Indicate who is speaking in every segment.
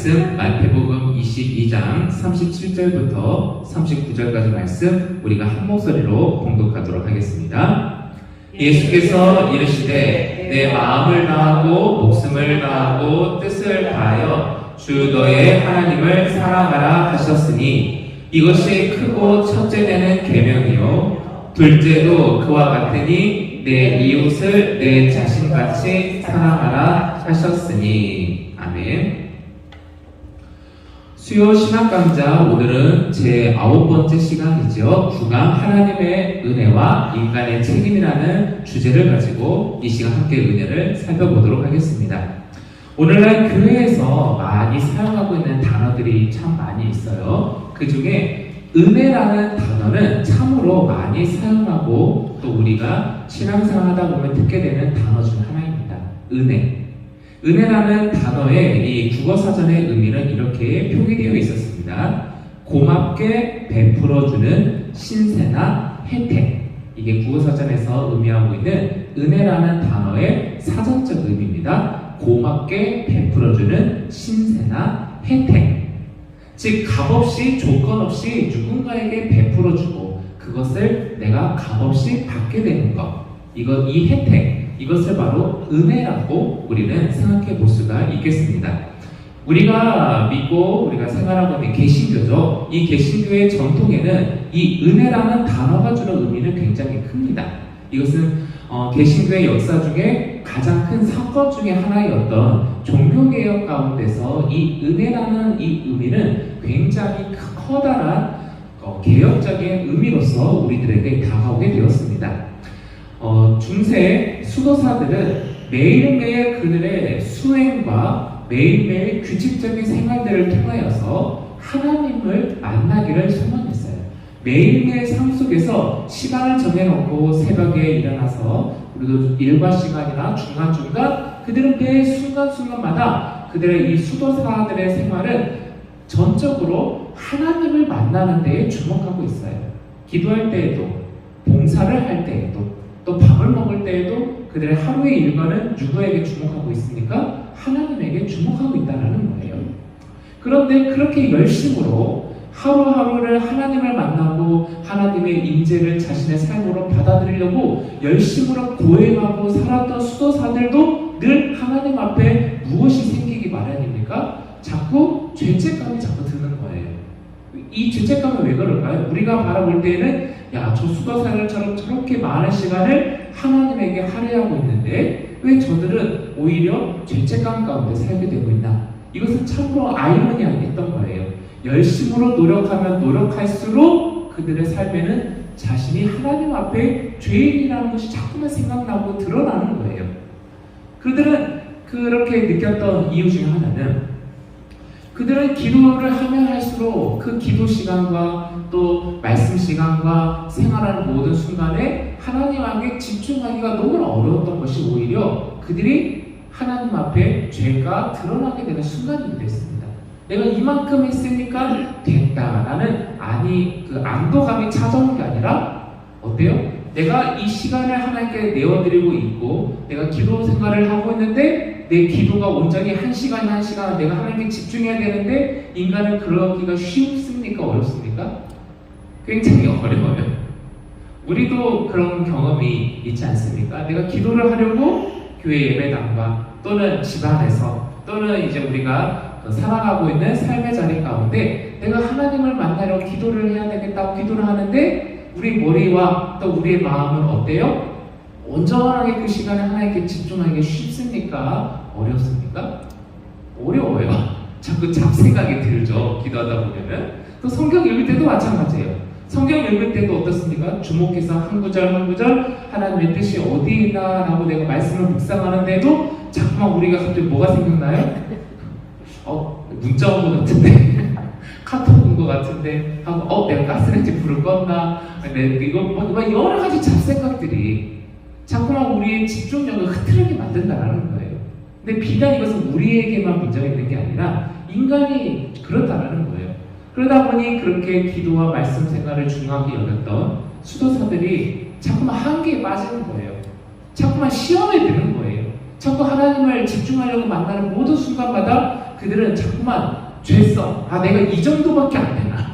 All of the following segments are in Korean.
Speaker 1: 말씀 마태복음 22장 37절부터 39절까지 말씀 우리가 한 목소리로 봉독하도록 하겠습니다. 예수께서 이르시되 내 마음을 다하고 목숨을 다하고 뜻을 다하여 주 너의 하나님을 사랑하라 하셨으니 이것이 크고 첫째 되는 계명이요 둘째도 그와 같으니 내 이웃을 내 자신같이 사랑하라 하셨으니. 아멘. 수요 신학 강좌 오늘은 제 9번째 시간이죠. 주간 하나님의 은혜와 인간의 책임이라는 주제를 가지고 이 시간 함께 은혜를 살펴보도록 하겠습니다. 오늘날 교회에서 많이 사용하고 있는 단어들이 참 많이 있어요. 그 중에 은혜라는 단어는 참으로 많이 사용하고 또 우리가 신앙생활 하다 보면 듣게 되는 단어 중 하나입니다. 은혜. 은혜라는 단어의 이 국어사전의 의미는 이렇게 표기되어 있었습니다. 고맙게 베풀어주는 신세나 혜택. 이게 국어사전에서 의미하고 있는 은혜라는 단어의 사전적 의미입니다. 고맙게 베풀어주는 신세나 혜택. 즉 값없이 조건 없이 누군가에게 베풀어주고 그것을 내가 값없이 받게 되는 것. 이 혜택. 이것을 바로 은혜라고 우리는 생각해 볼 수가 있겠습니다. 우리가 믿고 우리가 생활하고 있는 개신교죠. 이 개신교의 전통에는 이 은혜라는 단어가 주는 의미는 굉장히 큽니다. 이것은 개신교의 역사 중에 가장 큰 사건 중에 하나였던 종교개혁 가운데서 이 은혜라는 이 의미는 굉장히 커다란 개혁적인 의미로서 우리들에게 다가오게 되었습니다. 중세 수도사들은 매일매일 그들의 수행과 매일매일 규칙적인 생활들을 통하여서 하나님을 만나기를 소망했어요. 매일매일 삶 속에서 시간을 정해놓고 새벽에 일어나서 우리도 일과 시간이나 중간중간 그들은 매 순간순간마다 그들의 이 수도사들의 생활은 전적으로 하나님을 만나는 데에 주목하고 있어요. 기도할 때에도, 봉사를 할 때에도, 또 밥을 먹을 때에도 그들의 하루의 일과는 누구에게 주목하고 있습니까? 하나님에게 주목하고 있다는 거예요. 그런데 그렇게 열심으로 하루하루를 하나님을 만나고 하나님의 임재를 자신의 삶으로 받아들이려고 열심으로 고행하고 살았던 수도사들도 늘 하나님 앞에 무엇이 생기기 마련입니까? 자꾸 죄책감이 자꾸 드는 거예요. 이 죄책감은 왜 그럴까요? 우리가 바라볼 때에는 야, 저 수도사들처럼 저렇게 많은 시간을 하나님에게 할애하고 있는데 왜 저들은 오히려 죄책감 가운데 살게 되고 있나? 이것은 참으로 아이러니했던 거예요. 열심으로 노력하면 노력할수록 그들의 삶에는 자신이 하나님 앞에 죄인이라는 것이 자꾸만 생각나고 드러나는 거예요. 그들은 그렇게 느꼈던 이유 중에 하나는 그들은 기도를 하면 할수록 그 기도 시간과 또 말씀 시간과 생활하는 모든 순간에 하나님에게 집중하기가 너무나 어려웠던 것이 오히려 그들이 하나님 앞에 죄가 드러나게 되는 순간이 됐습니다. 내가 이만큼 했으니까 됐다. 나는 그 안도감이 찾아온 게 아니라 어때요? 내가 이 시간을 하나님께 내어드리고 있고 내가 기도 생활을 하고 있는데 내 기도가 온전히 한 시간 내가 하나님께 집중해야 되는데 인간은 그러기가 쉽습니까? 어렵습니까? 굉장히 어려워요. 우리도 그런 경험이 있지 않습니까? 내가 기도를 하려고 교회 예배당과 또는 집안에서 또는 이제 우리가 살아가고 있는 삶의 자리 가운데 내가 하나님을 만나려 기도를 해야 되겠다고 기도를 하는데 우리 머리와 또 우리의 마음은 어때요? 온전하게 그 시간에 하나님께 집중하기가 쉽습니까? 어렵습니까? 어려워요. 자꾸 잡생각이 들죠. 기도하다 보면은. 또 성경 읽을 때도 마찬가지예요. 성경 읽을 때도 어떻습니까? 주목해서 한 구절 한 구절 하나님의 뜻이 어디에 있나 라고 내가 말씀을 묵상하는데도 자꾸만 우리가 갑자기 뭐가 생각나요? 문자 온 것 같은데 카톡 온 것 같은데 하고 내가 가스레인지 불을 껐나 이거 여러 가지 잡생각들이 자꾸만 우리의 집중력을 흐트러지게 만든다는 거예요. 근데 비단 이것은 우리에게만 문제가 있는 게 아니라 인간이 그렇다라는 거예요. 그러다 보니 그렇게 기도와 말씀 생활을 중요하게 여겼던 수도사들이 자꾸만 한계에 빠지는 거예요. 자꾸만 시험에 드는 거예요. 자꾸 하나님을 집중하려고 만나는 모든 순간마다 그들은 자꾸만 죄성, 내가 이 정도밖에 안 되나?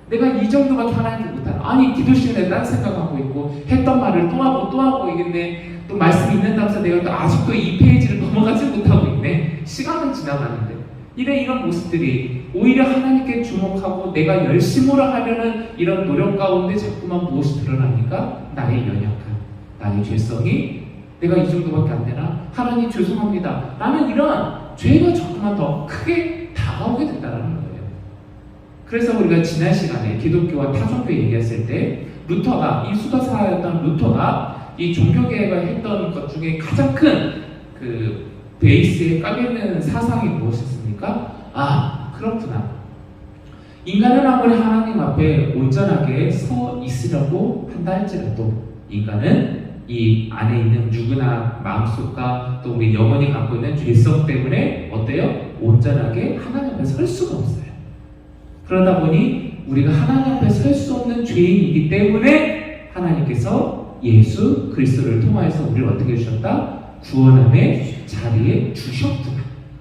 Speaker 1: 내가 이 정도밖에 하나님께 못하나? 아니, 기도 시간에 딴 생각하고 있고, 했던 말을 또 하고 있겠네. 또 말씀 읽는다면서 내가 또 아직도 이 페이지를 넘어가지 못하고 있네. 시간은 지나가는데. 이런 모습들이 오히려 하나님께 주목하고 내가 열심으로 하려는 이런 노력 가운데 자꾸만 무엇이 드러납니까? 나의 연약함, 나의 죄성이 내가 이 정도밖에 안 되나? 하나님 죄송합니다. 라는 이런 죄가 자꾸만 더 크게 다가오게 된다는 거예요. 그래서 우리가 지난 시간에 기독교와 타종교 얘기했을 때 이 수도사였던 루터가 이 종교개혁을 했던 것 중에 가장 큰 그 베이스에 깔려있는 사상이 무엇이었습니까? 그렇구나. 인간은 아무리 하나님 앞에 온전하게 서 있으려고 한다 할지라도 인간은 이 안에 있는 누구나 마음속과 또 우리 영혼이 갖고 있는 죄성 때문에 어때요? 온전하게 하나님 앞에 설 수가 없어요. 그러다 보니 우리가 하나님 앞에 설 수 없는 죄인이기 때문에 하나님께서 예수 그리스도를 통하여서 우리를 어떻게 해주셨다? 구원함의 자리에 주셨구나.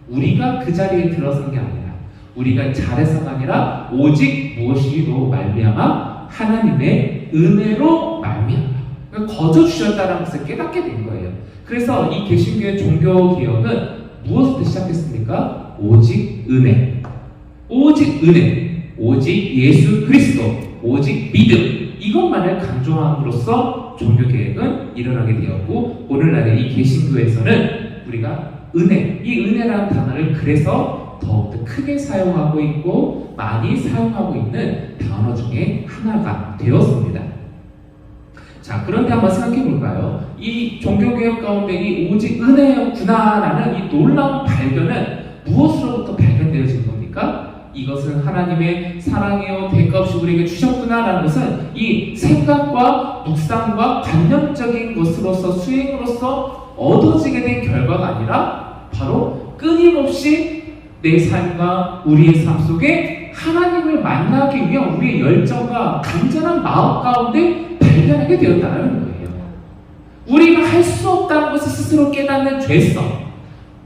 Speaker 1: 우리가 그 자리에 들어선 게 아니라 우리가 잘해서가 아니라 오직 무엇이로 말미암아 하나님의 은혜로 말미암아 거저 주셨다는 것을 깨닫게 된 거예요. 그래서 이 개신교의 종교개혁은 무엇부터 시작했습니까? 오직 은혜, 오직 은혜, 오직 예수 그리스도, 오직 믿음, 이것만을 강조함으로써 종교개혁은 일어나게 되었고, 오늘날의 이 개신교에서는 우리가 은혜, 이 은혜라는 단어를 그래서 더욱더 크게 사용하고 있고 많이 사용하고 있는 단어 중에 하나가 되었습니다. 자, 그런데 한번 생각해 볼까요? 이 종교개혁 가운데 이 오직 은혜였구나라는 이 놀라운 발견은 무엇으로부터 발견되어진 겁니까? 이것은 하나님의 사랑이요 대가 없이 우리에게 주셨구나라는 것은 이 생각과 묵상과 관념적인 것으로서 수행으로서 얻어지게 된 결과가 아니라 바로 끊임없이 내 삶과 우리의 삶 속에 하나님을 만나기 위한 우리의 열정과 간절한 마음 가운데 발견하게 되었다는 거예요. 우리가 할 수 없다는 것을 스스로 깨닫는 죄성,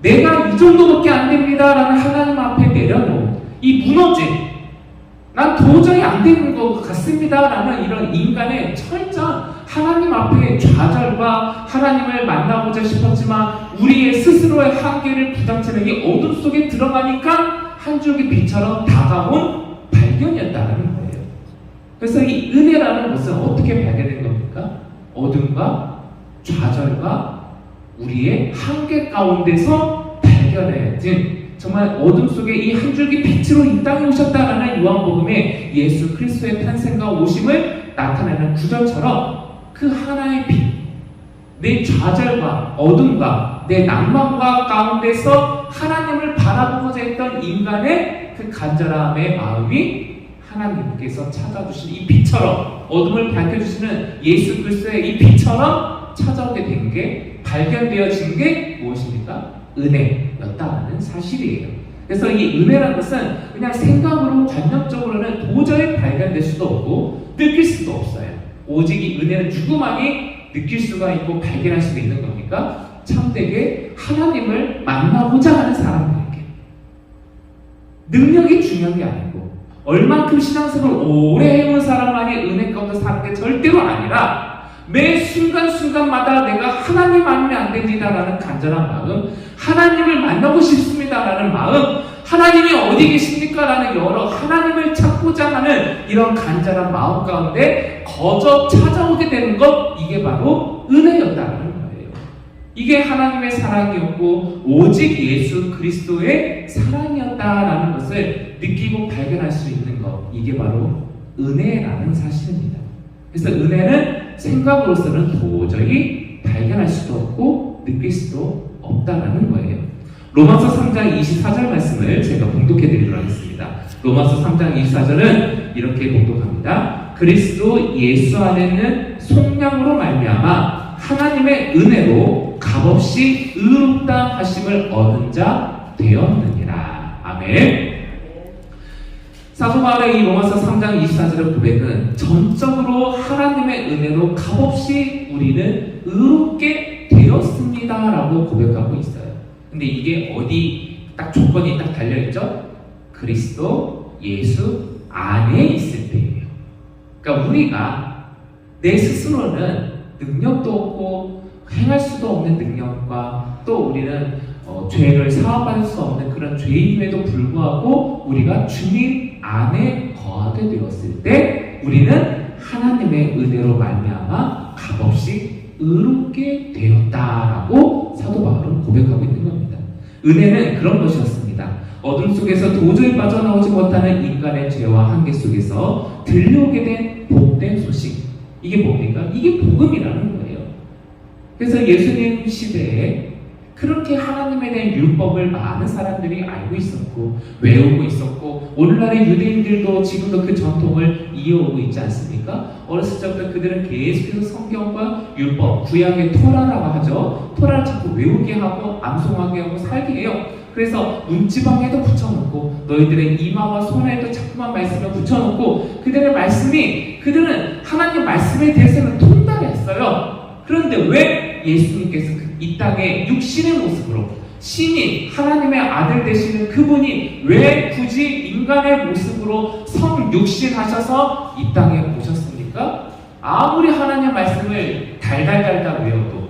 Speaker 1: 내가 이 정도밖에 안 됩니다라는 하나님 앞에 내려놓은 이 무너짐, 난 도저히 안 되는 것 같습니다라는 이런 인간의 철저한 하나님 앞에 좌절과 하나님을 만나보자 싶었지만 우리의 스스로의 한계를 부닥치는 이 어둠 속에 들어가니까 한 줄기 빛처럼 다가온 발견이었다는 거예요. 그래서 이 은혜라는 것은 어떻게 발견된 겁니까? 어둠과 좌절과 우리의 한계 가운데서 발견해진 정말 어둠 속에 이 한 줄기 빛으로 이 땅에 오셨다라는 요한복음의 예수 그리스도의 탄생과 오심을 나타내는 구절처럼 그 하나의 빛, 내 좌절과 어둠과 내 낭만과 가운데서 하나님을 바라보고자 했던 인간의 그 간절함의 마음이 하나님께서 찾아주신 이 빛처럼 어둠을 밝혀주시는 예수 그리스도의 이 빛처럼 찾아오게 된 게 발견되어진 게 무엇입니까? 은혜였다는 사실이에요. 그래서 이 은혜라는 것은 그냥 생각으로 관념적으로는 도저히 발견될 수도 없고 느낄 수도 없어요. 오직 이 은혜는 누구만이 느낄 수가 있고 발견할 수가 있는 겁니까? 참되게 하나님을 만나고자 하는 사람들에게. 능력이 중요한 게 아니고 얼만큼 신앙생활을 오래 해온 사람만이 은혜 가운데 사는 게 절대로 아니라 매 순간순간마다 내가 하나님 아니면 안 됩니다라는 간절한 마음, 하나님을 만나고 싶습니다라는 마음, 하나님이 어디 계십니까? 라는 여러 하나님을 찾고자 하는 이런 간절한 마음 가운데 거저 찾아오게 되는 것, 이게 바로 은혜였다는 거예요. 이게 하나님의 사랑이었고 오직 예수 그리스도의 사랑이었다라는 것을 느끼고 발견할 수 있는 것, 이게 바로 은혜라는 사실입니다. 그래서 은혜는 생각으로서는 도저히 발견할 수도 없고 느낄 수도 없다라는 거예요. 로마서 3장 24절 말씀을 제가 봉독해 드리도록 하겠습니다. 로마서 3장 24절은 이렇게 봉독합니다. 그리스도 예수 안에는 속량으로 말미암아 하나님의 은혜로 값없이 의롭다 하심을 얻은 자 되었느니라. 아멘. 사도 바울의 이 로마서 3장 24절의 고백은 전적으로 하나님의 은혜로 값없이 우리는 의롭게 되었습니다라고 고백하고 있어요. 근데 이게 어디 딱 조건이 딱 달려있죠? 그리스도 예수 안에 있을 때예요. 그러니까 우리가 내 스스로는 능력도 없고 행할 수도 없는 능력과 또 우리는 죄를 사함받을 수 없는 그런 죄임에도 불구하고 우리가 주님 안에 거하게 되었을 때 우리는 하나님의 은혜로 말미암아 값없이 의롭게 되었다라고 사도 바울은 고백하고 있는 겁니다. 은혜는 그런 것이었습니다. 어둠 속에서 도저히 빠져나오지 못하는 인간의 죄와 한계 속에서 들려오게 된 복된 소식. 이게 뭡니까? 이게 복음이라는 거예요. 그래서 예수님 시대에 그렇게 하나님에 대한 율법을 많은 사람들이 알고 있었고 외우고 있었고 오늘날의 유대인들도 지금도 그 전통을 이어오고 있지 않습니까? 어렸을 적부터 그들은 계속해서 성경과 율법, 구약의 토라라고 하죠. 토라를 자꾸 외우게 하고 암송하게 하고 살게 해요. 그래서 문지방에도 붙여놓고 너희들의 이마와 손에도 자꾸만 말씀을 붙여놓고 그들의 말씀이 그들은 하나님 말씀에 대해서는 통달했어요. 그런데 왜 예수님께서 이 땅에 육신의 모습으로 신이 하나님의 아들 되시는 그분이 왜 굳이 인간의 모습으로 성육신하셔서 이 땅에 오셨습니까? 아무리 하나님의 말씀을 달달달달 외워도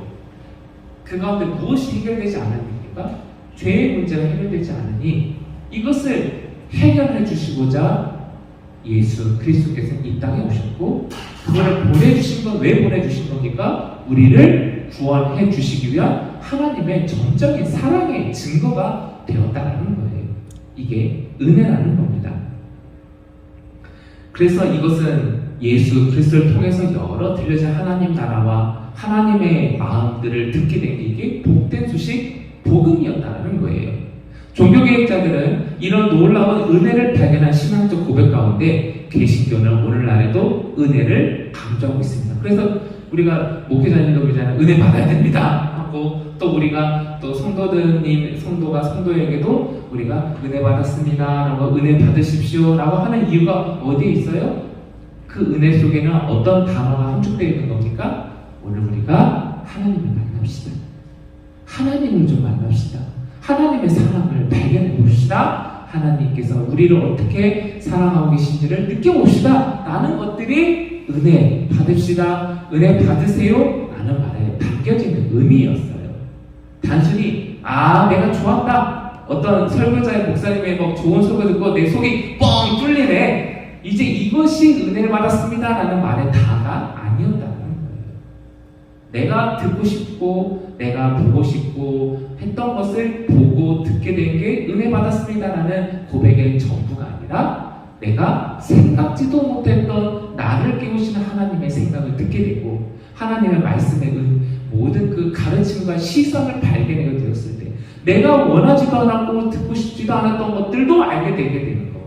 Speaker 1: 그 가운데 무엇이 해결되지 않습니까? 죄의 문제가 해결되지 않으니 이것을 해결해 주시고자 예수 그리스도께서는 이 땅에 오셨고 그거를 보내주신 건 왜 보내주신 겁니까? 우리를 구원해 주시기 위한 하나님의 전적인 사랑의 증거가 되었다는 거예요. 이게 은혜라는 겁니다. 그래서 이것은 예수 그리스도를 통해서 여러 들려진 하나님 나라와 하나님의 마음들을 듣게 된 게 이게 복된 소식, 복음이었다는 거예요. 종교개혁자들은 이런 놀라운 은혜를 발견한 신앙적 고백 가운데 개신교는 오늘날에도 은혜를 강조하고 있습니다. 그래서 우리가 목회자님도 그러잖아요. 은혜 받아야 됩니다 하고 또 우리가 또 성도가 성도에게도 우리가 은혜 받았습니다 라고 은혜 받으십시오 라고 하는 이유가 어디에 있어요? 그 은혜 속에는 어떤 단어가 함축되어 있는 겁니까? 오늘 우리가 하나님을 만납시다. 하나님을 좀 만납시다. 하나님의 사랑을 발견해 봅시다. 하나님께서 우리를 어떻게 사랑하고 계신지를 느껴봅시다. 라는 것들이 은혜 받읍시다. 은혜 받으세요. 라는 말에 담겨지는 의미였어요. 단순히 내가 좋았다. 어떤 설교자의 목사님의 좋은 설교 듣고 내 속이 뻥 뚫리네. 이제 이것이 은혜를 받았습니다. 라는 말의 다가 아니었다는 거예요. 내가 듣고 싶고 내가 보고 싶고 했던 것을 보고 듣게 된 게 은혜 받았습니다라는 고백의 전부가 아니라 내가 생각지도 못했던 나를 깨우시는 하나님의 생각을 듣게 되고 하나님의 말씀의 모든 그 가르침과 시선을 발견하게 되었을 때 내가 원하지도 않았고 듣고 싶지도 않았던 것들도 알게 되게 되는 것.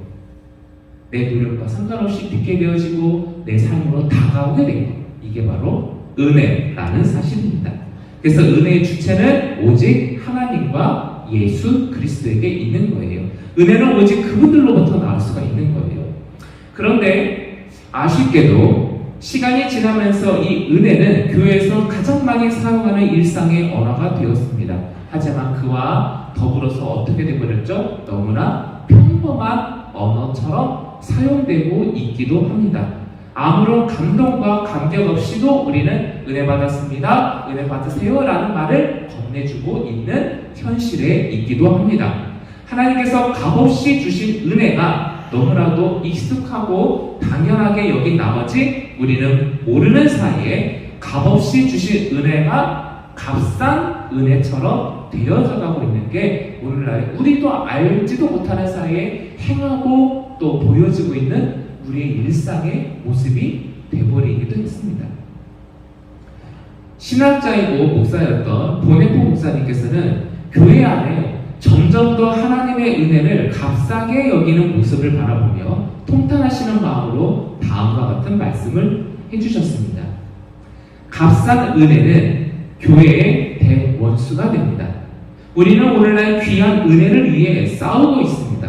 Speaker 1: 내 노력과 상관없이 듣게 되어지고 내 삶으로 다가오게 된 것. 이게 바로 은혜라는 사실입니다. 그래서 은혜의 주체는 오직 하나님과 예수 그리스도에게 있는 거예요. 은혜는 오직 그분들로부터 나올 수가 있는 거예요. 그런데 아쉽게도 시간이 지나면서 이 은혜는 교회에서 가장 많이 사용하는 일상의 언어가 되었습니다. 하지만 그와 더불어서 어떻게 되어버렸죠? 너무나 평범한 언어처럼 사용되고 있기도 합니다. 아무런 감동과 감격 없이도 우리는 은혜 받았습니다. 은혜 받으세요 라는 말을 건네주고 있는 현실에 있기도 합니다. 하나님께서 값없이 주신 은혜가 너무나도 익숙하고 당연하게 여긴 나머지 우리는 모르는 사이에 값없이 주신 은혜가 값싼 은혜처럼 되어져 가고 있는 게 오늘날 우리도 알지도 못하는 사이에 행하고 또 보여지고 있는 우리의 일상의 모습이 되어버리기도 했습니다. 신학자이고 목사였던 보네포 목사님께서는 교회 안에 점점 더 하나님의 은혜를 값싸게 여기는 모습을 바라보며 통탄하시는 마음으로 다음과 같은 말씀을 해주셨습니다. 값싼 은혜는 교회의 대원수가 됩니다. 우리는 오늘날 귀한 은혜를 위해 싸우고 있습니다.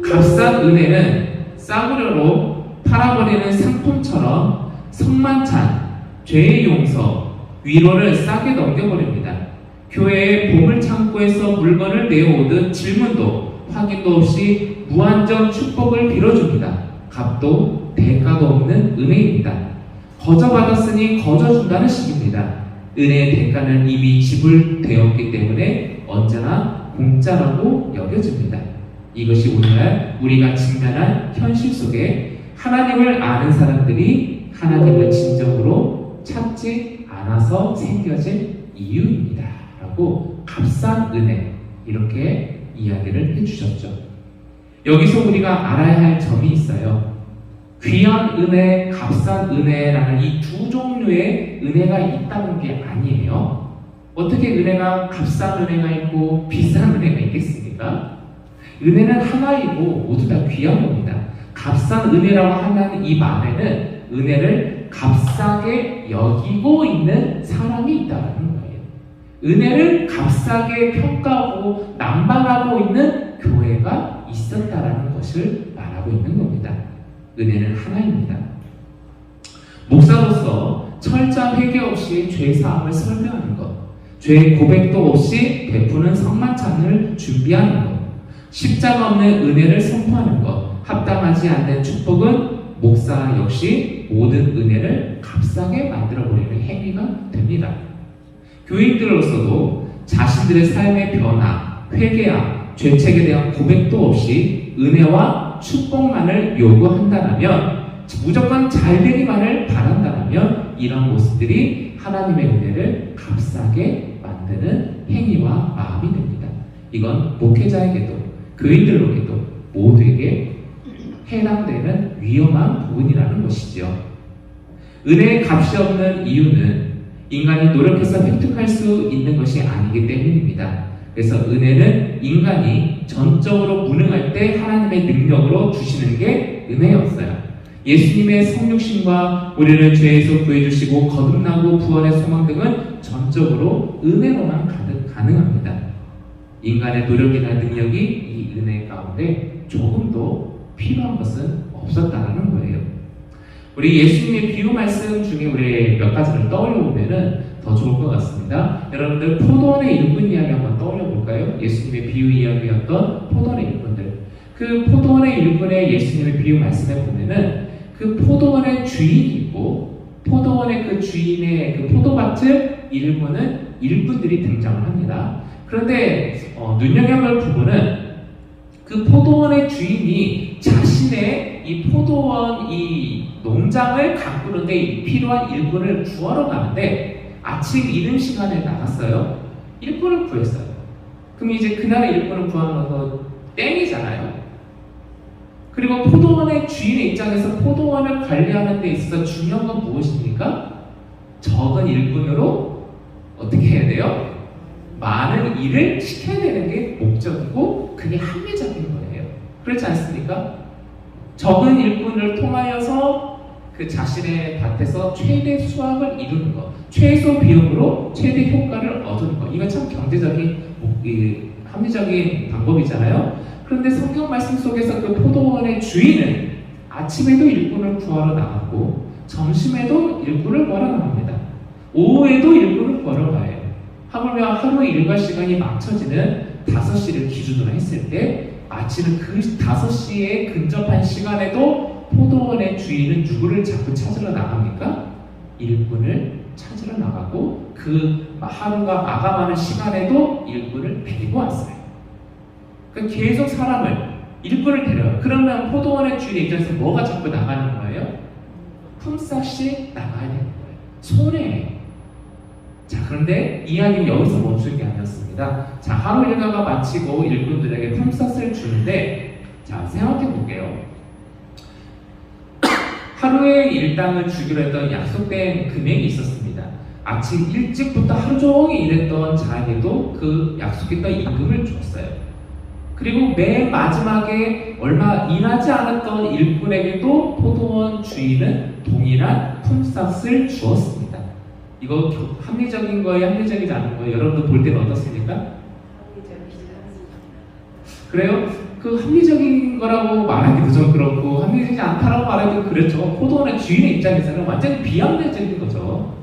Speaker 1: 값싼 은혜는 싸구려로 팔아버리는 상품처럼 성만찬, 죄의 용서, 위로를 싸게 넘겨버립니다. 교회의 보물창고에서 물건을 내어오듯 질문도 확인도 없이 무한정 축복을 빌어줍니다. 값도 대가도 없는 은혜입니다. 거저 받았으니 거저 준다는 식입니다. 은혜의 대가는 이미 지불되었기 때문에 언제나 공짜라고 여겨집니다. 이것이 오늘날 우리가 직면한 현실 속에 하나님을 아는 사람들이 하나님을 진정으로 찾지 않아서 생겨진 이유입니다. 라고 값싼 은혜, 이렇게 이야기를 해주셨죠. 여기서 우리가 알아야 할 점이 있어요. 귀한 은혜, 값싼 은혜라는 이 두 종류의 은혜가 있다는 게 아니에요. 어떻게 은혜가 값싼 은혜가 있고 비싼 은혜가 있겠습니까? 은혜는 하나이고 모두 다 귀한 겁니다. 값싼 은혜라고 하는 이 말에는 은혜를 값싸게 여기고 있는 사람이 있다는 거예요. 은혜를 값싸게 평가하고 남발하고 있는 교회가 있었다라는 것을 말하고 있는 겁니다. 은혜는 하나입니다. 목사로서 철저한 회개 없이 죄 사함을 설명하는 것, 죄 고백도 없이 베푸는 성만찬을 준비하는 것, 십자가 없는 은혜를 선포하는 것, 합당하지 않는 축복은 목사 역시 모든 은혜를 값싸게 만들어버리는 행위가 됩니다. 교인들로서도 자신들의 삶의 변화, 회개와 죄책에 대한 고백도 없이 은혜와 축복만을 요구한다면, 무조건 잘되기만을 바란다면 이런 모습들이 하나님의 은혜를 값싸게 만드는 행위와 마음이 됩니다. 이건 목회자에게도 교인들에게도 모두에게 해당되는 위험한 부분이라는 것이지요. 은혜의 값이 없는 이유는 인간이 노력해서 획득할 수 있는 것이 아니기 때문입니다. 그래서 은혜는 인간이 전적으로 무능할 때 하나님의 능력으로 주시는 게 은혜였어요. 예수님의 성육신과 우리를 죄에서 구해주시고 거듭나고 부활의 소망 등은 전적으로 은혜로만 가능합니다. 인간의 노력이나 능력이 이 은혜 가운데 조금도 필요한 것은 없었다는 거예요. 우리 예수님의 비유 말씀 중에 우리 몇 가지를 떠올려 보면은 더 좋을 것 같습니다. 여러분들 포도원의 일꾼 이야기 한번 떠올려 볼까요? 예수님의 비유 이야기였던 포도원의 일꾼들. 그 포도원의 일꾼의 예수님의 비유 말씀에 보면은 그 포도원의 주인이 있고 포도원의 그 주인의 그 포도밭을 일구는 일꾼들이 등장을 합니다. 그런데 눈여겨볼 부분은 그 포도원의 주인이 자신의 이 포도원 이 농장을 가꾸는데 필요한 일꾼을 구하러 가는데 아침 이른 시간에 나갔어요. 일꾼을 구했어요. 그럼 이제 그날의 일꾼을 구하는 건 땡이잖아요. 그리고 포도원의 주인의 입장에서 포도원을 관리하는 데 있어서 중요한 건 무엇입니까? 적은 일꾼으로 어떻게 해야 돼요? 많은 일을 시켜야 되는 게 목적이고 그게 합리적인 거예요. 그렇지 않습니까? 적은 일꾼을 통하여서 그 자신의 밭에서 최대 수확을 이루는 것, 최소 비용으로 최대 효과를 얻는 것, 이거 참 경제적인 합리적인 방법이잖아요. 그런데 성경 말씀 속에서 그 포도원의 주인은 아침에도 일꾼을 구하러 나갔고 점심에도 일꾼을 구하러 나갑니다. 오후에도 일꾼을 구하러 가요. 하물며 하루의 일과 시간이 맞춰지는 5시를 기준으로 했을 때 마치는 그 5시에 근접한 시간에도 포도원의 주인은 누구를 자꾸 찾으러 나갑니까? 일꾼을 찾으러 나가고 그 하루가 마감하는 시간에도 일꾼을 데리고 왔어요. 그러니까 계속 사람을, 일꾼을 데려요. 그러면 포도원의 주인의 입장에서 뭐가 자꾸 나가는 거예요? 품삯이 나가야 되는 거예요. 손해예요. 자, 그런데 이야기는 여기서 멈춘 게 아니었습니다. 자, 하루 일과가 마치고 일꾼들에게 품삯을 주는데, 자, 생각해 볼게요. 하루의 일당을 주기로 했던 약속된 금액이 있었습니다. 아침 일찍부터 하루 종일 일했던 자에게도 그 약속했던 임금을 줬어요. 그리고 맨 마지막에 얼마 일하지 않았던 일꾼에게도 포도원 주인은 동일한 품삯을 주었습니다. 이거 합리적인 거예요? 합리적이지 않은 거예요? 여러분들 볼 때는 어떻습니까? 그래요? 그 합리적인 거라고 말하기도 좀 그렇고 합리적이지 않다라고 말하기도 그렇죠. 포도원의 주인의 입장에서는 완전히 비합리적인 거죠.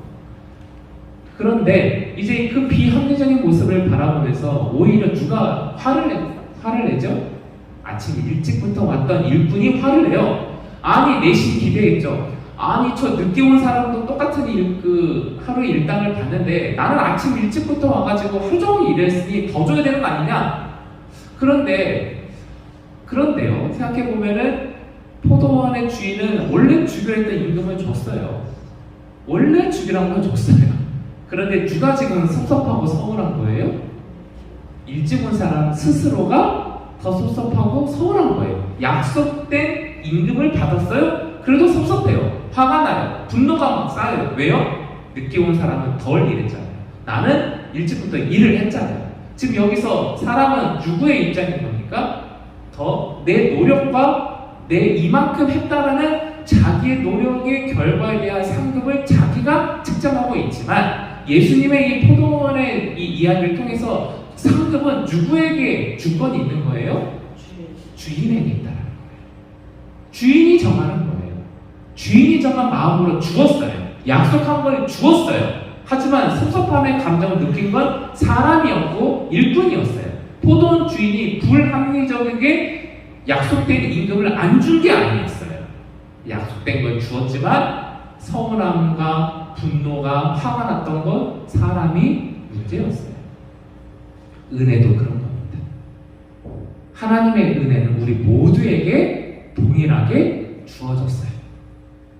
Speaker 1: 그런데 이제 그 비합리적인 모습을 바라보면서 오히려 누가 화를 내죠? 아침 일찍부터 왔던 일꾼이 화를 내요. 아니, 내심 기대했죠. 아니, 저 늦게 온 사람도 똑같은 하루 일당을 받는데 나는 아침 일찍부터 와가지고 하루 종일 일했으니 더 줘야 되는 거 아니냐? 그런데요, 생각해보면은 포도원의 주인은 원래 주기로 했던 임금을 줬어요. 원래 주기로 줬어요. 그런데 누가 지금 섭섭하고 서운한 거예요? 일찍 온 사람 스스로가 더 섭섭하고 서운한 거예요. 약속된 임금을 받았어요? 그래도 섭섭해요. 화가 나요. 분노가 막 쌓여요. 왜요? 늦게 온 사람은 덜 일했잖아요. 나는 일찍부터 일을 했잖아요. 지금 여기서 사람은 누구의 입장인 겁니까? 더 내 노력과 내 이만큼 했다라는 자기의 노력의 결과에 대한 상급을 자기가 측정하고 있지만 예수님의 이 포도원의 이 이야기를 통해서 상급은 누구에게 주권이 있는 거예요? 주인에게 있다는 거예요. 주인이 정하는 거예요. 주인이 정한 마음으로 주었어요. 약속한 걸 주었어요. 하지만 섭섭함의 감정을 느낀 건 사람이었고 일꾼이었어요. 포도원 주인이 불합리적이게 약속된 임금을 안 준 게 아니었어요. 약속된 걸 주었지만 서운함과 분노가 화가 났던 건 사람이 문제였어요. 은혜도 그런 겁니다. 하나님의 은혜는 우리 모두에게 동일하게 주어졌어요.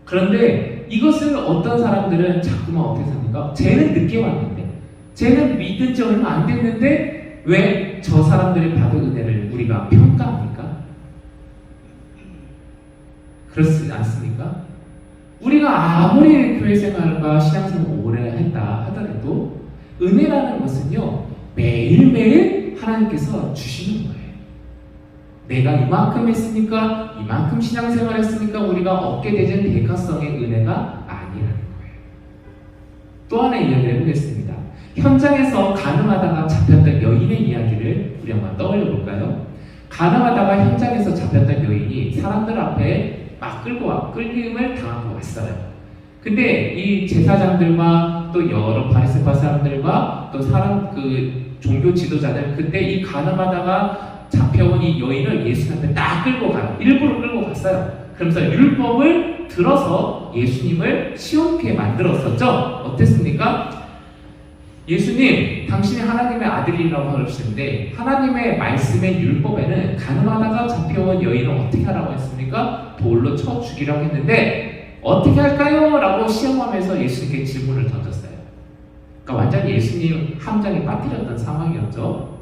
Speaker 1: 그런데 이것을 어떤 사람들은 자꾸만 어떻게 삽니까? 쟤는 늦게 왔는데, 쟤는 믿은 지 얼마 안 됐는데 왜 저 사람들이 받은 은혜를 우리가 평가합니까? 그렇지 않습니까? 우리가 아무리 교회 생활과 신앙생활을 오래 했다 하더라도 은혜라는 것은요, 매일매일 하나님께서 주시는 거예요. 내가 이만큼 했으니까, 이만큼 신앙생활 했으니까 우리가 얻게 되는 대가성의 은혜가 아니라는 거예요. 또 하나의 이야기를 해보겠습니다. 현장에서 가늠하다가 잡혔던 여인의 이야기를 우리 한번 떠올려 볼까요? 가늠하다가 현장에서 잡혔던 여인이 사람들 앞에 막 끌림을 당하고 왔어요. 근데 이 제사장들과 또 여러 바리새파 사람들과 또 종교 지도자들, 그때 이 가늠하다가 잡혀온 이 여인을 예수님한테 딱 끌고 가요. 일부러 끌고 갔어요. 그러면서 율법을 들어서 예수님을 시험케 만들었었죠. 어땠습니까? 예수님, 당신이 하나님의 아들이라고 하셨는데 하나님의 말씀의 율법에는 가늠하다가 잡혀온 여인을 어떻게 하라고 했습니까? 돌로 쳐 죽이라고 했는데 어떻게 할까요? 라고 시험하면서 예수님께 질문을 던졌어요. 그러니까 완전히 예수님 함정에 빠뜨렸던 상황이었죠.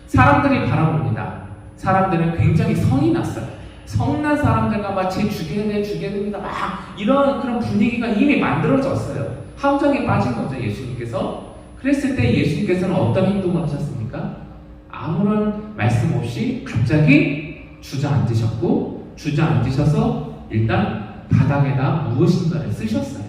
Speaker 1: 사람들이 바라봅니다. 사람들은 굉장히 성이 났어요. 성난 사람들과 막 쟤 죽여야 됩니다. 막 이런 그런 분위기가 이미 만들어졌어요. 함정에 빠진 거죠, 예수님께서. 그랬을 때 예수님께서는 어떤 행동을 하셨습니까? 아무런 말씀 없이 갑자기 주저앉으셔서 일단 바닥에다 무엇인가를 쓰셨어요.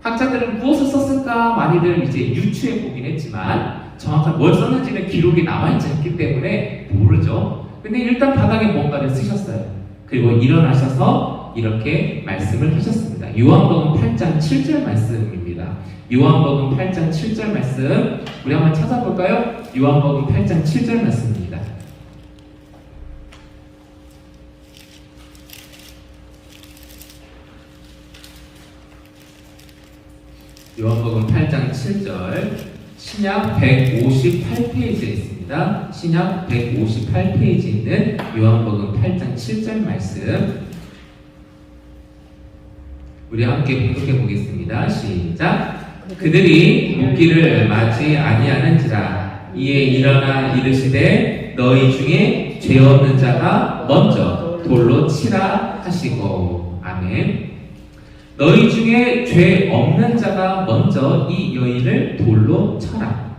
Speaker 1: 학자들은 무엇을 썼을까 많이들 이제 유추해 보긴 했지만 정확한 뭘 썼는지는 기록이 남아있지 않기 때문에 모르죠. 근데 일단 바닥에 뭔가를 쓰셨어요. 그리고 일어나셔서 이렇게 말씀을 하셨습니다. 요한복음 8장 7절 말씀입니다. 요한복음 8장 7절 말씀 우리 한번 찾아볼까요? 요한복음 8장 7절 말씀입니다. 요한복음 8장 7절 신약 158페이지에 있습니다. 신약 158페이지에 있는 요한복음 8장 7절 말씀 우리 함께 공독해 보겠습니다. 시작. 그들이 묻기를 마치 아니하는지라 이에 일어나 이르시되 너희 중에 죄 없는 자가 먼저 돌로 치라 하시고. 아멘. 너희 중에 죄 없는 자가 먼저 이 여인을 돌로 쳐라.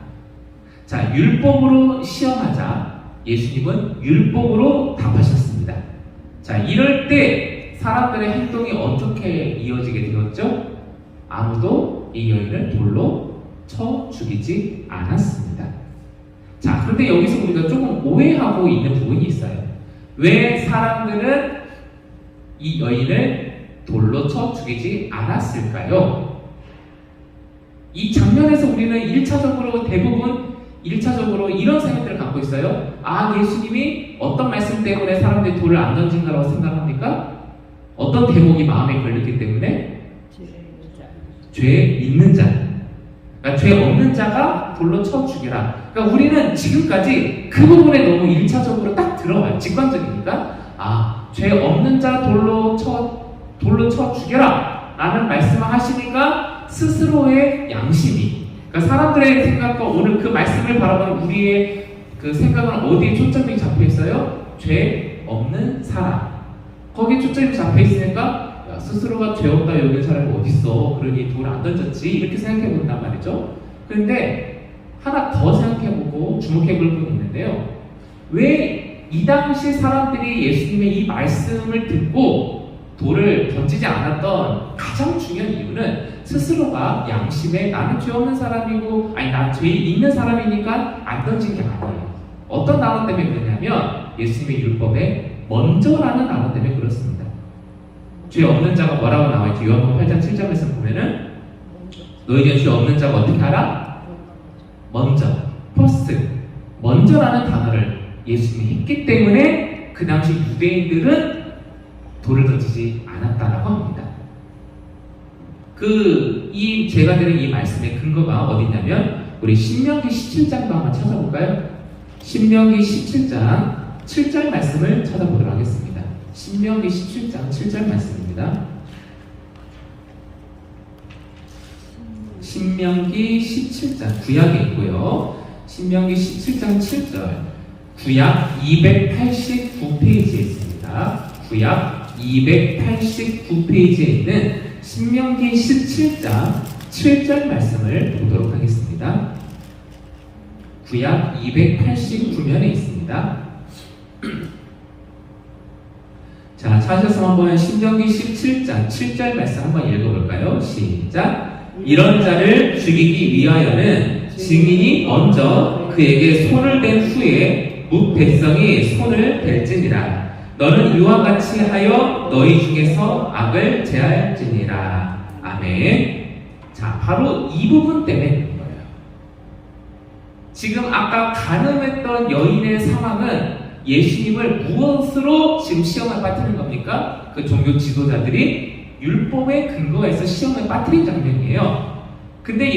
Speaker 1: 자, 율법으로 시험하자 예수님은 율법으로 답하셨습니다. 자, 이럴 때 사람들의 행동이 어떻게 이어지게 되었죠? 아무도 이 여인을 돌로 쳐 죽이지 않았습니다. 자, 그런데 여기서 우리가 조금 오해하고 있는 부분이 있어요. 왜 사람들은 이 여인을 돌로 쳐 죽이지 않았을까요? 이 장면에서 우리는 1차적으로 대부분 1차적으로 이런 생각들을 갖고 있어요. 아, 예수님이 어떤 말씀 때문에 사람들이 돌을 안 던진다고 생각합니까? 어떤 대목이 마음에 걸렸기 때문에? 죄 있는 자. 그러니까 죄 없는 자가 돌로 쳐 죽여라. 그러니까 우리는 지금까지 그 부분에 너무 1차적으로 딱 들어가요. 직관적이니까. 아, 죄 없는 자 돌로 쳐 죽여라. 라는 말씀을 하시니까 스스로의 양심이, 그러니까 사람들의 생각과 오늘 그 말씀을 바라보는 우리의 그 생각은 어디에 초점이 잡혀 있어요? 죄 없는 사람. 거기에 초점이 잡혀 있으니까 야, 스스로가 죄 없다 여기는 사람이 어딨어? 그러니 돌 안 던졌지? 이렇게 생각해 본단 말이죠. 그런데 하나 더 생각해 보고 주목해 볼 부분이 있는데요. 왜 이 당시 사람들이 예수님의 이 말씀을 듣고 돌을 던지지 않았던 가장 중요한 이유는 스스로가 양심에 나는 죄 없는 사람이고, 아니 난 죄 있는 사람이니까 안 던진 게 아니에요. 어떤 단어 때문에 그러냐면 예수님의 율법에 먼저라는 단어 때문에 그렇습니다. 죄 없는 자가 뭐라고 나와있죠? 요한복음 8장 7절에서 보면은 너희는 죄 없는 자가 어떻게 알아? 먼저, first, 먼저라는 단어를 예수님이 했기 때문에 그 당시 유대인들은 돌을 던지지 않았다라고 합니다. 제가 드린 이 말씀의 근거가 어디냐면 우리 신명기 17장도 한번 찾아볼까요? 신명기 17장 7절 말씀을 찾아보도록 하겠습니다. 신명기 17장 7절 말씀입니다. 신명기 17장 구약에 있고요. 신명기 17장 7절 구약 289페이지에 있습니다. 구약 289페이지에 있는 신명기 17장 7절 말씀을 보도록 하겠습니다. 구약 289면에 있습니다. 자, 찾아서 한번 신명기 17장 7절 말씀 한번 읽어볼까요? 시작! 이런 자를 죽이기 위하여는 증인이 먼저 그에게 손을 댄 후에 뭇 백성이 손을 댈지니라. 너는 이와 같이 하여 너희 중에서 악을 제할지니라. 아멘. 자, 바로 이 부분 때문에 그런 거예요. 지금 아까 간음했던 여인의 상황은 예수님을 무엇으로 지금 시험에 빠뜨린 겁니까? 그 종교 지도자들이 율법의 근거에서 시험에 빠뜨린 장면이에요. 근데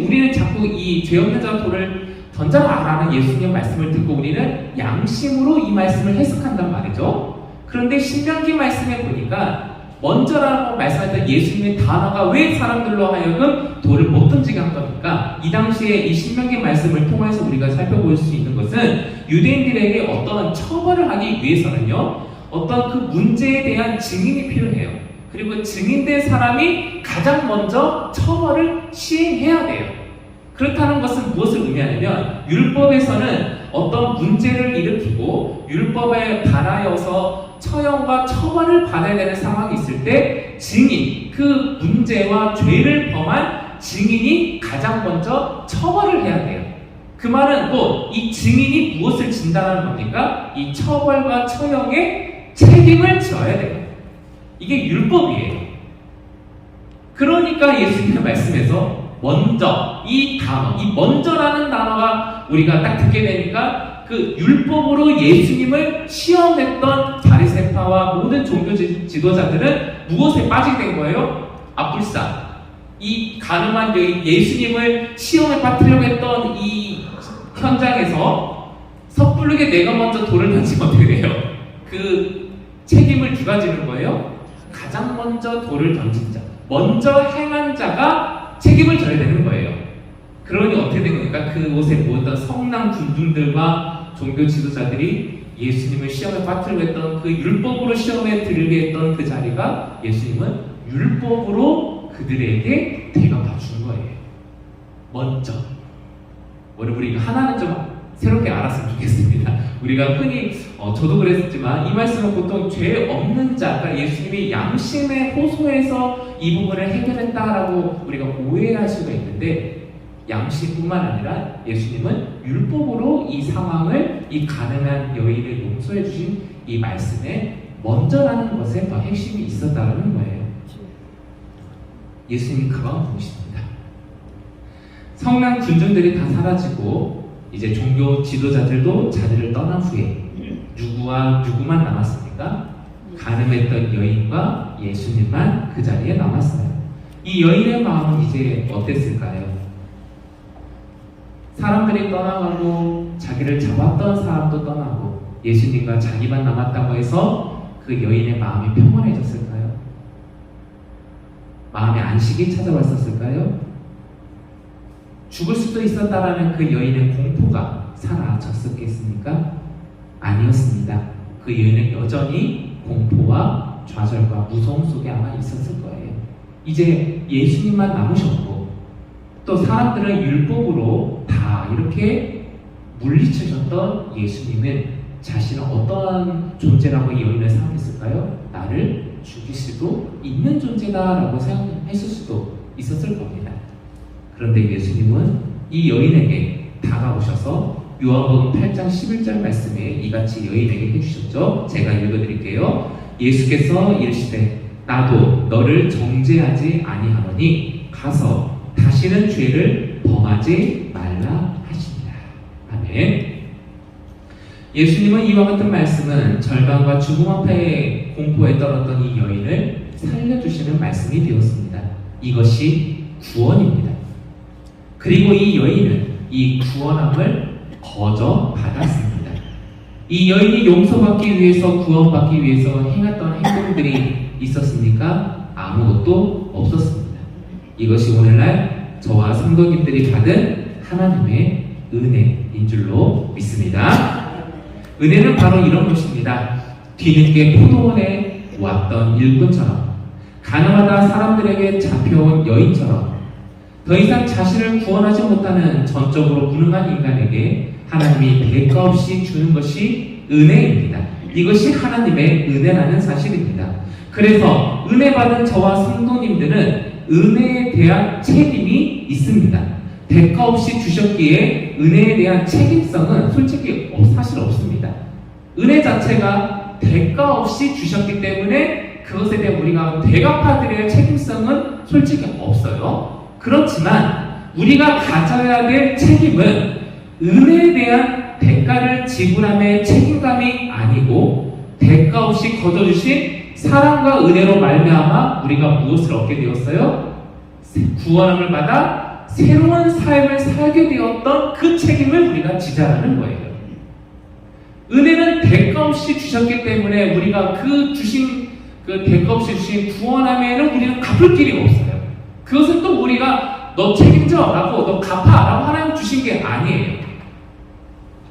Speaker 1: 우리는 자꾸 이 죄 없는 자가 돌을 던져라라는 예수님의 말씀을 듣고 우리는 양심으로 이 말씀을 해석한단 말이죠. 그런데 신명기 말씀에 보니까 먼저라고 말씀했던 예수님의 단어가 왜 사람들로 하여금 돌을 못 던지게 한 겁니까? 이 당시에 이 신명기 말씀을 통해서 우리가 살펴볼 수 있는 것은 유대인들에게 어떤 처벌을 하기 위해서는요, 어떤 그 문제에 대한 증인이 필요해요. 그리고 증인된 사람이 가장 먼저 처벌을 시행해야 돼요. 그렇다는 것은 무엇을 의미하냐면 율법에서는 어떤 문제를 일으키고 율법에 반하여서 처형과 처벌을 받아야 되는 상황이 있을 때 증인, 그 문제와 죄를 범한 증인이 가장 먼저 처벌을 해야 돼요. 그 말은 이 증인이 무엇을 진단하는 겁니까? 이 처벌과 처형의 책임을 져야 돼요. 이게 율법이에요. 그러니까 예수님의 말씀에서 먼저, 이 단어, 이 먼저라는 단어가 우리가 딱 듣게 되니까 그 율법으로 예수님을 시험했던 바리새파와 모든 종교 지도자들은 무엇에 빠지게 된 거예요? 불사. 이 가늠한 여인, 예수님을 시험에 빠뜨리려고 했던 이 현장에서 섣부르게 내가 먼저 돌을 던지면 어떻게 돼요? 그 책임을 누가 지는 거예요? 가장 먼저 돌을 던진 자, 먼저 행한 자가 책임을 져야 되는 거예요. 그러니 어떻게 된 겁니까? 그곳에 모였던 성난 군중들과 종교 지도자들이 예수님을 시험에 빠뜨리려 했던 그 율법으로 시험에 들게 했던 그 자리가 예수님은 율법으로 그들에게 대갚아 준 거예요. 먼저. 우리 이거 하나는 좀 새롭게 알았으면 좋겠습니다. 우리가 흔히 저도 그랬지만 이 말씀은 보통 죄 없는 자, 그러니까 예수님이 양심에 호소해서 이 부분을 해결했다라고 우리가 오해할 수가 있는데, 양심뿐만 아니라 예수님은 율법으로 이 상황을, 이 가능한 여인을 용서해 주신 이 말씀에 먼저라는 것에 더 핵심이 있었다는 거예요. 예수님이 가까운 분이십니다. 성난 군중들이 다 사라지고 이제 종교 지도자들도 자리를 떠난 후에 누구만 남았습니까? 가늠했던 여인과 예수님만 그 자리에 남았어요. 이 여인의 마음은 이제 어땠을까요? 사람들이 떠나가고 자기를 잡았던 사람도 떠나고 예수님과 자기만 남았다고 해서 그 여인의 마음이 평온해졌을까요? 마음의 안식이 찾아왔었을까요? 죽을 수도 있었다라는 그 여인의 공포가 사라졌었겠습니까? 아니었습니다. 그 여인은 여전히 공포와 좌절과 무서움 속에 아마 있었을 거예요. 이제 예수님만 남으셨고 또 사람들은 율법으로 다 이렇게 물리쳐졌던 예수님은 자신은 어떠한 존재라고 이 여인을 생각했을까요? 나를 죽일 수도 있는 존재다라고 생각했을 수도 있었을 겁니다. 그런데 예수님은 이 여인에게 다가오셔서 요한복음 8장 11절 말씀에 이같이 여인에게 해주셨죠. 제가 읽어드릴게요. 예수께서 이르시되 나도 너를 정죄하지 아니하노니 가서 다시는 죄를 범하지 말라 하시니라. 아멘. 예수님은 이와 같은 말씀은 절망과 죽음 앞에 공포에 떨었던 이 여인을 살려주시는 말씀이 되었습니다. 이것이 구원입니다. 그리고 이 여인은 이 구원함을 거저 받았습니다. 이 여인이 용서받기 위해서 구원받기 위해서 행했던 행동들이 있었습니까? 아무것도 없었습니다. 이것이 오늘날 저와 성도님들이 받은 하나님의 은혜인 줄로 믿습니다. 은혜는 바로 이런 것입니다. 뒤늦게 포도원에 왔던 일꾼처럼, 가늠하다 사람들에게 잡혀온 여인처럼 더 이상 자신을 구원하지 못하는 전적으로 무능한 인간에게 하나님이 대가 없이 주는 것이 은혜입니다. 이것이 하나님의 은혜라는 사실입니다. 그래서 은혜 받은 저와 성도님들은 은혜에 대한 책임이 있습니다. 대가 없이 주셨기에 은혜에 대한 책임성은 솔직히 사실 없습니다. 은혜 자체가 대가 없이 주셨기 때문에 그것에 대해 우리가 대갚아드려야 책임성은 솔직히 없어요. 그렇지만 우리가 가져야 될 책임은 은혜에 대한 대가를 지불함의 책임감이 아니고 대가 없이 거둬주신 사랑과 은혜로 말미암아 우리가 무엇을 얻게 되었어요? 구원함을 받아 새로운 삶을 살게 되었던 그 책임을 우리가 지자라는 거예요. 은혜는 대가 없이 주셨기 때문에 우리가 그 대가 없이 주신 구원함에는 우리는 갚을 길이 없어요. 그것은 또 우리가 너 책임져 라고 너 갚아 라고 하나님 주신 게 아니에요.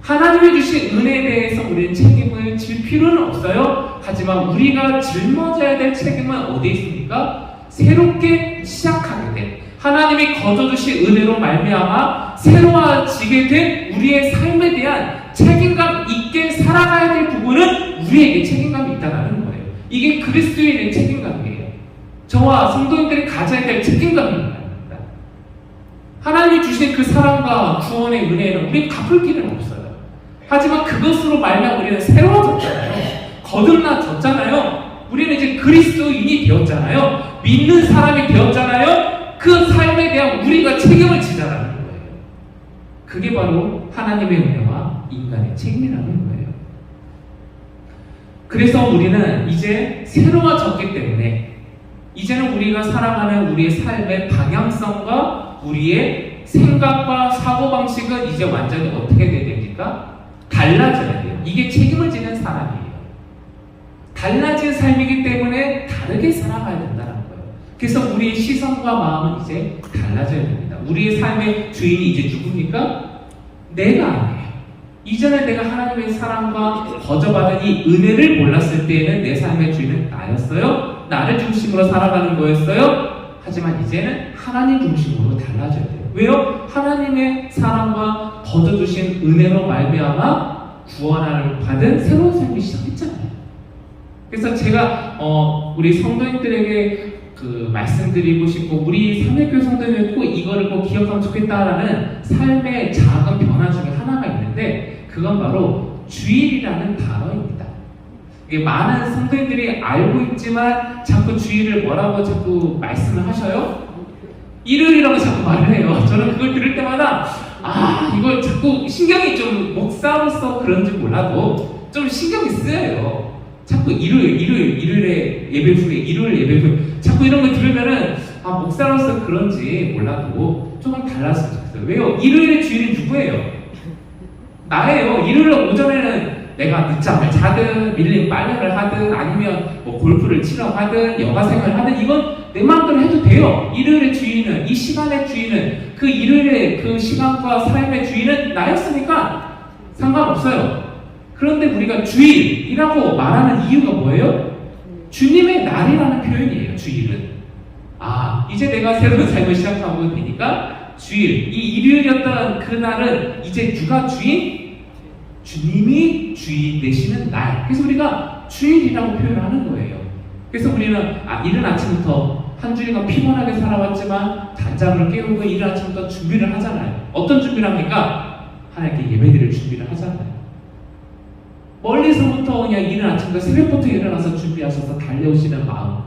Speaker 1: 하나님이 주신 은혜에 대해서 우리는 책임을 질 필요는 없어요. 하지만 우리가 짊어져야 될 책임은 어디에 있습니까? 새롭게 시작하게 된 하나님이 거둬주신 은혜로 말미암아 새로워지게 된 우리의 삶에 대한 책임감 있게 살아가야 될 부분은 우리에게 책임감이 있다는 거예요. 이게 그리스도인의 책임감이에요. 저와 성도님들이 가져야 될 책임감입니다. 하나님이 주신 그 사랑과 구원의 은혜는 우리는 갚을 길은 없어요. 하지만 그것으로 말미암아 우리는 새로워졌잖아요. 거듭나졌잖아요. 우리는 이제 그리스도인이 되었잖아요. 믿는 사람이 되었잖아요. 그 삶에 대한 우리가 책임을 지자라는 거예요. 그게 바로 하나님의 은혜와 인간의 책임이라는 거예요. 그래서 우리는 이제 새로워졌기 때문에 이제는 우리가 살아가는 우리의 삶의 방향성과 우리의 생각과 사고방식은 이제 완전히 어떻게 돼야 됩니까? 달라져야 돼요. 이게 책임을 지는 사람이에요. 달라진 삶이기 때문에 다르게 살아가야 된다는 거예요. 그래서 우리의 시선과 마음은 이제 달라져야 됩니다. 우리의 삶의 주인이 이제 누굽니까? 내가 아니에요. 이전에 내가 하나님의 사랑과 거저받은 이 은혜를 몰랐을 때에는 내 삶의 주인은 나였어요. 나를 중심으로 살아가는 거였어요. 하지만 이제는 하나님 중심으로 달라져야 돼요. 왜요? 하나님의 사랑과 거저주신 은혜로 말미암아 구원을 받은 새로운 삶이 시작했잖아요. 그래서 제가 우리 성도님들에게 말씀드리고 싶고 우리 삼일교회 성도님들 꼭 이거를 꼭 기억하면 좋겠다라는 삶의 작은 변화 중에 하나가 있는데 그건 바로 주일이라는 단어입니다. 이게 많은 성도님들이 알고 있지만 자꾸 주일을 뭐라고 자꾸 말씀을 하셔요? 일요일이라고 자꾸 말을 해요. 저는 그걸 들을 때마다 이걸 자꾸 신경이 좀 목사로서 그런지 몰라도 좀 신경이 쓰여요. 자꾸 일요일에 예배 후에, 일요일 예배 후에 자꾸 이런 거 들으면은 목사로서 그런지 몰라도 조금 달랐으면 좋겠어요. 왜요? 일요일에 주일이 누구예요? 나예요. 일요일 오전에는 내가 늦잠을 자든 밀린 빨래를 하든 아니면 뭐 골프를 치러 하든 여가 생활을 하든 이건 내 마음대로 해도 돼요. 일요일의 주인은, 이 시간의 주인은, 그 일요일의 그 시간과 삶의 주인은 나였으니까 상관없어요. 그런데 우리가 주일이라고 말하는 이유가 뭐예요? 주님의 날이라는 표현이에요. 주일은. 이제 내가 새로운 삶을 시작하고 되니까 주일, 이 일요일이었던 그 날은 이제 누가 주인? 주님이 주인 되시는 날. 그래서 우리가 주일이라고 표현하는 거예요. 그래서 우리는 이른 아침부터 한 주일간 피곤하게 살아왔지만 단잠을 깨우고 이른 아침부터 준비를 하잖아요. 어떤 준비를 합니까? 하나님께 예배드릴 준비를 하잖아요. 멀리서부터 그냥 이른 아침부터 새벽부터 일어나서 준비하셔서 달려오시는 마음,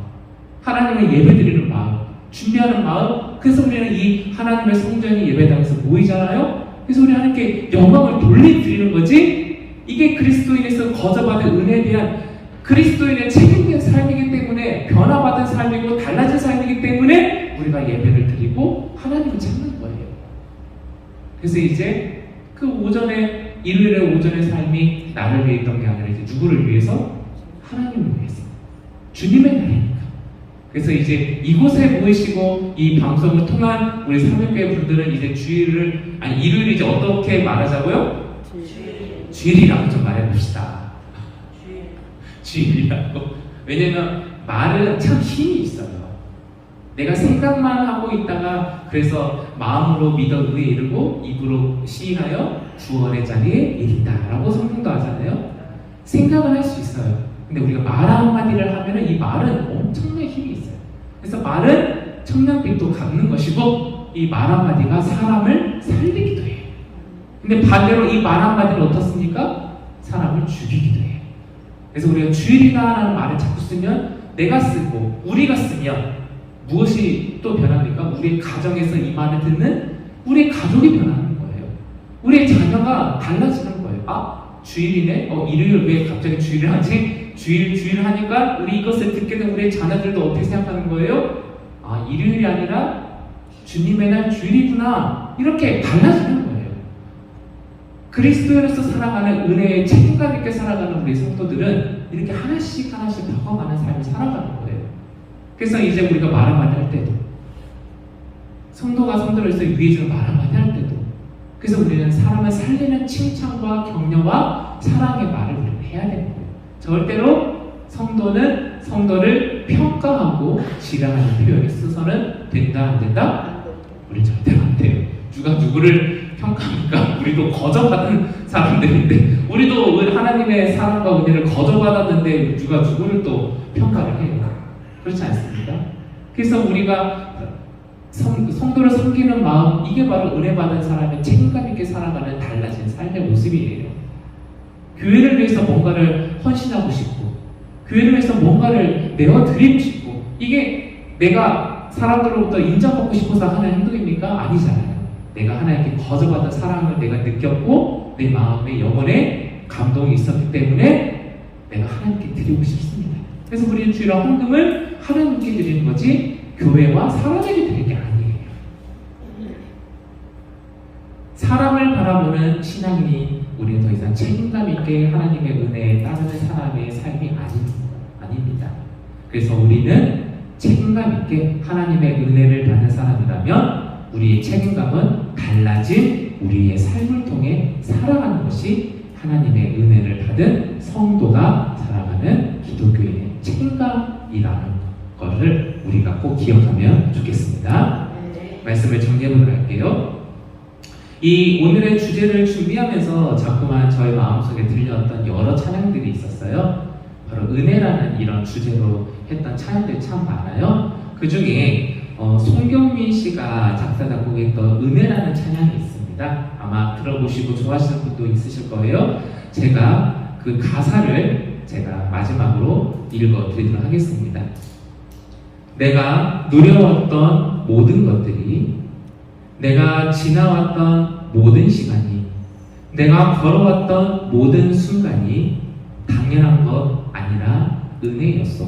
Speaker 1: 하나님을 예배드리는 마음, 준비하는 마음. 그래서 우리는 이 하나님의 성전이 예배당에서 모이잖아요. 그래서 우리 하나님께 영광을 돌려드리는 거지. 이게 그리스도인에서 거저받은 은혜에 대한 그리스도인의 책임진 삶이기 때문에, 변화받은 삶이고 달라진 삶이기 때문에 우리가 예배를 드리고 하나님을 찾는 거예요. 그래서 이제 그 오전에, 일요일의 오전의 삶이 나를 위해 있던 게 아니라 이제 누구를 위해서? 하나님을 위해서. 주님의 날이니까. 그래서 이제 이곳에 모이시고 이 방송을 통한 우리 삼일교회 분들은 이제 일요일 이제 어떻게 말하자고요? 주일이라고 좀 말해봅시다. 주일이라고. 왜냐면 말은 참 힘이 있어요. 내가 생각만 하고 있다가 그래서 마음으로 믿어 의에 이르고 입으로 시인하여 구원의 자리에 이른다라고 성경도 하잖아요. 생각은 할 수 있어요. 근데 우리가 말 한마디를 하면은 이 말은 엄청난 힘이 있어요. 그래서 말은 청량빛도 갚는 것이고 이 말 한마디가 사람을 살리기도 해요. 근데 반대로 이 말 한마디는 어떻습니까? 사람을 죽이기도 해요. 그래서 우리가 주일이다라는 말을 자꾸 쓰면, 내가 쓰고 우리가 쓰면 무엇이 또 변합니까? 우리의 가정에서 이 말을 듣는 우리의 가족이 변하는 거예요. 우리의 자녀가 달라지는 거예요. 주일이네? 일요일 왜 갑자기 주일을 하지? 주일 하니까 우리 이것을 듣게 된 우리의 자녀들도 어떻게 생각하는 거예요? 일요일이 아니라 주님의 날 주일이구나. 이렇게 달라지는 거예요. 그리스도인으로서 살아가는 은혜의 책임감 있게 살아가는 우리 성도들은 이렇게 하나씩 바꿔가는 삶을 살아가는 거예요. 그래서 이제 우리가 말 한마디 할 때도, 성도가 성도로서 위해주는 말 한마디 할 때도, 그래서 우리는 사람을 살리는 칭찬과 격려와 사랑의 말을 우리는 해야 되는 거예요. 절대로 성도는 성도를 평가하고 지랄하는 표현을 써서는 된다 안 된다? 우리 절대로 안 돼요. 누가 누구를 평가합니까? 우리도 거저받은 사람들인데, 우리도 하나님의 사랑과 은혜를 거저받았는데 누가 누구를 또 평가를 해요? 그렇지 않습니까? 그래서 우리가 성도를 섬기는 마음, 이게 바로 은혜 받은 사람의 책임감 있게 살아가는 달라진 삶의 모습이에요. 교회를 위해서 뭔가를 헌신하고 싶고, 교회를 위해서 뭔가를 내어드리고 싶고, 이게 내가 사람들로부터 인정받고 싶어서 하는 행동입니까? 아니잖아요. 내가 하나님께 거저받은 사랑을 내가 느꼈고 내 마음에 영혼에 감동이 있었기 때문에 내가 하나님께 드리고 싶습니다. 그래서 우리는 주일날 헌금을 하나님께 드리는 거지 교회와 사람에게 드리는 게 아니에요. 사람을 바라보는 신앙이 우리는 더 이상 책임감 있게 하나님의 은혜에 따르는 사람의 삶이 아닙니다. 그래서 우리는 책임감 있게 하나님의 은혜를 받는 사람이라면 우리의 책임감은 달라진 우리의 삶을 통해 살아가는 것이 하나님의 은혜를 받은 성도가 살아가는 기독교인의 책임감이라는 것을 우리가 꼭 기억하면 좋겠습니다. 말씀을 정리해보도록 할게요. 이 오늘의 주제를 준비하면서 자꾸만 저의 마음속에 들려왔던 여러 찬양들이 있었어요. 바로 은혜라는 이런 주제로 했던 찬양들이 참 많아요. 그 중에 송경민 씨가 작사 작곡했던 은혜라는 찬양이 있습니다. 아마 들어보시고 좋아하시는 분도 있으실 거예요. 제가 그 가사를 제가 마지막으로 읽어드리도록 하겠습니다. 내가 누려왔던 모든 것들이, 내가 지나왔던 모든 시간이, 내가 걸어왔던 모든 순간이 당연한 것 아니라 은혜였어.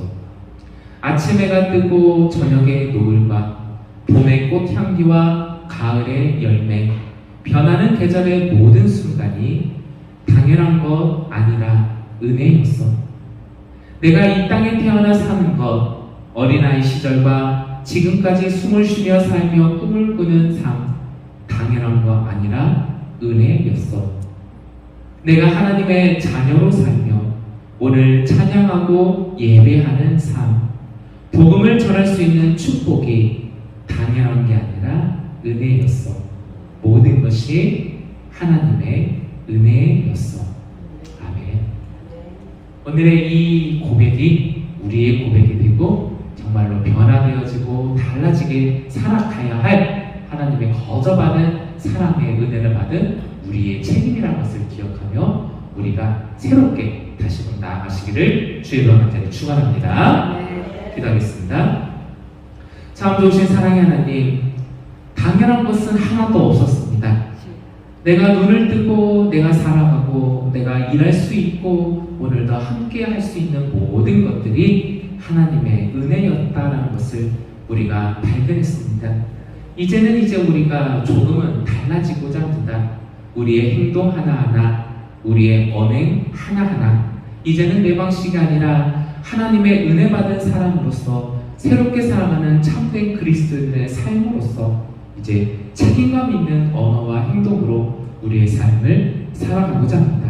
Speaker 1: 아침 해가 뜨고 저녁의 노을과 봄의 꽃향기와 가을의 열매, 변하는 계절의 모든 순간이 당연한 것 아니라 은혜였어. 내가 이 땅에 태어나 사는 것, 어린아이 시절과 지금까지 숨을 쉬며 살며 꿈을 꾸는 삶, 당연한 것 아니라 은혜였어. 내가 하나님의 자녀로 살며 오늘 찬양하고 예배하는 삶, 복음을 전할 수 있는 축복이 당연한 게 아니라 은혜였어. 모든 것이 하나님의 은혜였어. 아멘. 오늘의 이 고백이 우리의 고백이 되고 정말로 변화되어지고 달라지게 살아가야 할 하나님의 거저받은 사랑의 은혜를 받은 우리의 책임이라는 것을 기억하며 우리가 새롭게 다시 나아가시기를 주의 명한 자리 축원합니다. 기도하겠습니다. 참 좋으신 사랑의 하나님, 당연한 것은 하나도 없었습니다. 내가 눈을 뜨고 내가 살아가고 내가 일할 수 있고 오늘도 함께 할 수 있는 모든 것들이 하나님의 은혜였다라는 것을 우리가 발견했습니다. 이제는 우리가 조금은 달라지고자 합니다. 우리의 행동 하나하나, 우리의 언행 하나하나, 이제는 내 방식이 아니라 하나님의 은혜 받은 사람으로서 새롭게 살아가는 참된 그리스도인의 삶으로서 이제 책임감 있는 언어와 행동으로 우리의 삶을 살아가고자 합니다.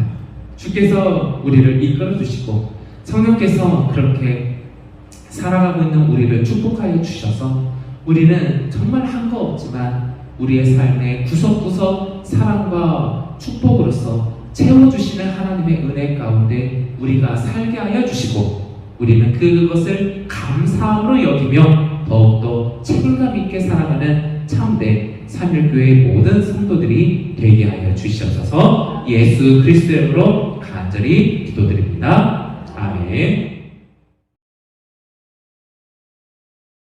Speaker 1: 주께서 우리를 이끌어 주시고 성령께서 그렇게 살아가고 있는 우리를 축복하여 주셔서 우리는 정말 한 거 없지만 우리의 삶의 구석구석 사랑과 축복으로서 채워주시는 하나님의 은혜 가운데 우리가 살게 하여 주시고 우리는 그것을 감사함으로 여기며 더욱더 책임감 있게 살아가는 참된 삼일교회의 모든 성도들이 되게 하여 주시옵소서. 예수 그리스도의 이름으로 간절히 기도드립니다. 아멘.